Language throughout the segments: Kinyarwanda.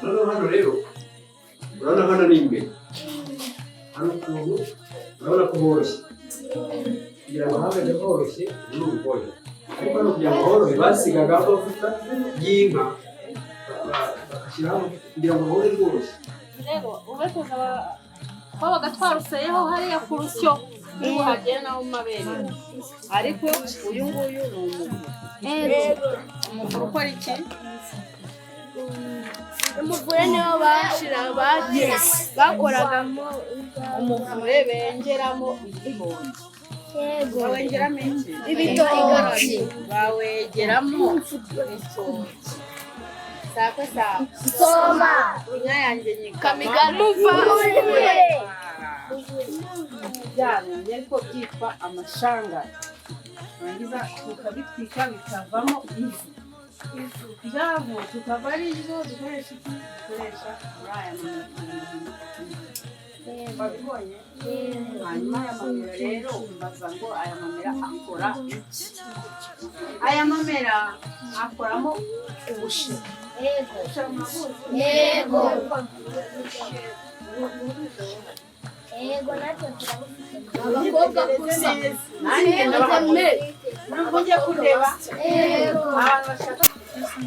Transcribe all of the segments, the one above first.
hano rero urabona hano ni imbere hano ukuntu urabona ko horoshye kugira ngo hahagaze horoshye ni ubugore ariko hano kugira ngo horohe basigaga amavuta y'inka bagashyiraho kugira ngo hahore rworoshye rero ubetoza twabaga twaruseyeho hariya ku rusyo niho hagera naho mu mabere ariko uyu nguyu ni umugore ukora iki umugore niyo bashira bakoragamo umuvure bengeramo igihongi yego bawengeramo iki ibitoki bawegeramo ibitoki sakwe soma inka yanjye kamigamuva byarumye ariko byitwa amashanga barangiza tukabitwika bikavamo ifu byabo tukava ari izo dukoresha iki dukoresha muri aya mamera babibonye hanyuma aya mamera rero mbaza ngo aya mamera akora iki aya mamera akoramo ubushera yego yego natwe turabufite abakobwa gusa nanjye ndabakunda nubwo njye kundeba yego abantu bashaka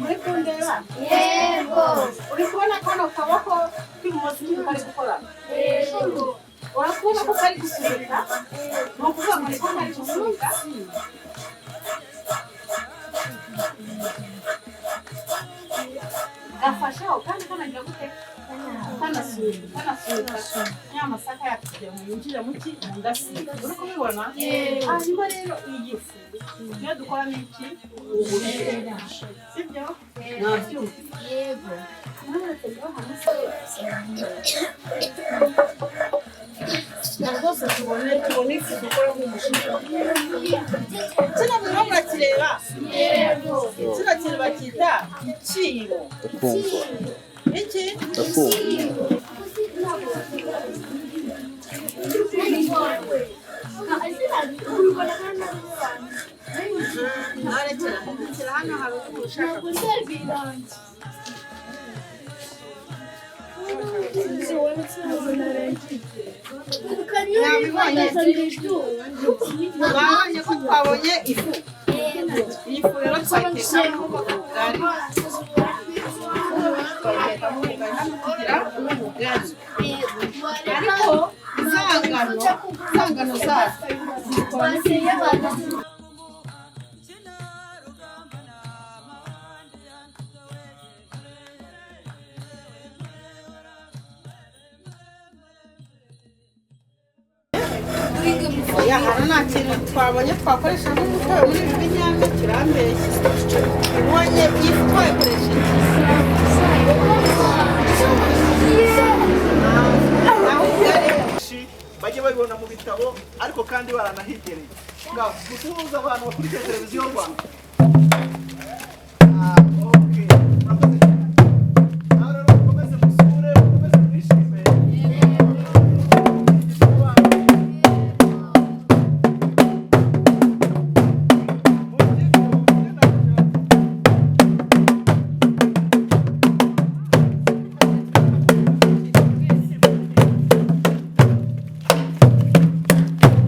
uri kundeba yego uri kubona kano kaboko k'ibumoso niko kari gukora yego urakubona ko kari gusunika ni ukuvuga ngo niko kari gusunika gafashaho kandi kanagira gute kanasunika ya masaka yacu kugira ngo yinjire mu ngasiga uri kubibona hanyuma rero iyi fu niyo dukoramo iki ubushera sibyo nabyumva yego rwose tubone ifu dukora nk'umushinga kino birimo murakireba kino kintu bacyita icyibo iki ntarekera hano hari ushaka mwabonye ko twabonye ifu iyi fu rero twayitekamo ubugari twayitekamo ubugari hano kugira ubugari ariko izangano zacu zikora hano nta kintu twabonye twakoresha nk'umutobe muri ibi binyampeke turambeshye ubonye iyi fu twayikoresheje bajye babibona mu bitabo ariko kandi baranahigereye gusuhuza abantu bakurikiye televiziyo Rwanda